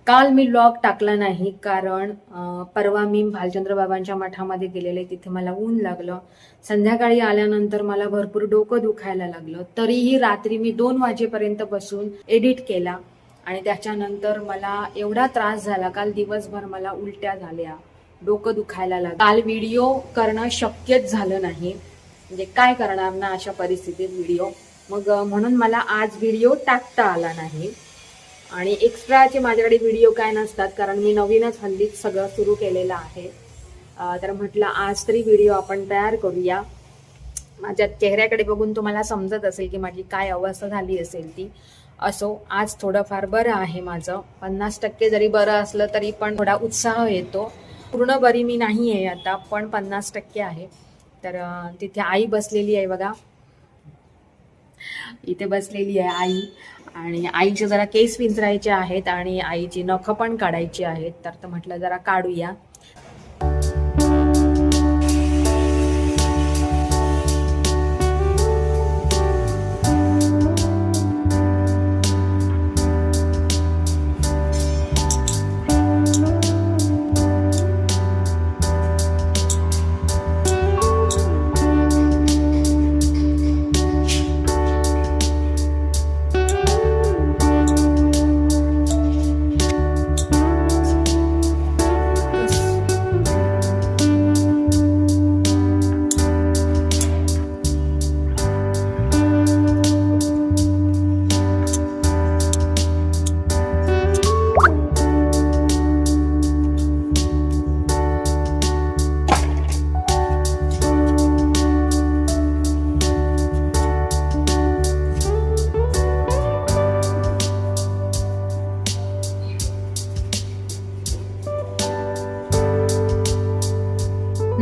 काल मी व्लॉग टाकला नाही कारण परवा मी भालचंद्र बाबांच्या मठामध्ये गेलेले, तिथे मला ऊन लागलं. संध्याकाळी आल्यानंतर मला भरपूर डोकं दुखायला लागलं. तरीही रात्री मी 2 वाजेपर्यंत बसून एडिट केला आणि त्याच्यानंतर मला एवढा त्रास झाला. काल दिवसभर मला उलट्या झाल्या, डोकं दुखायला लागलं. काल व्हिडिओ करणं शक्यच झालं नाही. म्हणजे काय करणार ना अशा परिस्थितीत व्हिडिओ. मग म्हणून मला आज व्हिडिओ टाकता आला नाही. आणि एक्स्ट्राचे माझ्याकडे व्हिडिओ काय नसतात कारण मी नवीनच हल्लीच सगळं सुरू केलेलं आहे. तर म्हटलं आज तरी व्हिडिओ आपण तयार करूया. माझ्या चेहऱ्याकडे बघून तुम्हाला समजत असेल की माझी काय अवस्था झाली असेल ती. असो, आज थोडंफार बरं आहे माझं. 50% जरी बरं असलं तरी पण थोडा उत्साह येतो. पूर्ण बरी मी नाही आहे आता, पण 50% आहे. तर तिथे आई बसलेली आहे बघा, इथे बसलेली आहे आई. आणि आईचे जरा केस विंचरायचे आहेत आणि आईची नखं पण काढायची आहेत. तर म्हटलं जरा काढूया.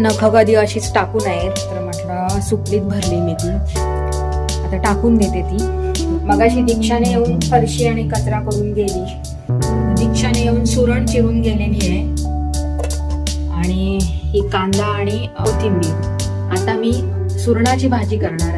नखं कधी अशीच टाकू नये, तर म्हटलं सुपलीत भरली मी ती, आता टाकून देते ती. मगाशी दीक्षाने येऊन फरशी आणि कचरा करून गेली. दीक्षाने येऊन सुरण चिरून गेलेली आहे आणि ही कांदा आणि कोथिंबीर. आता मी सुरणाची भाजी करणार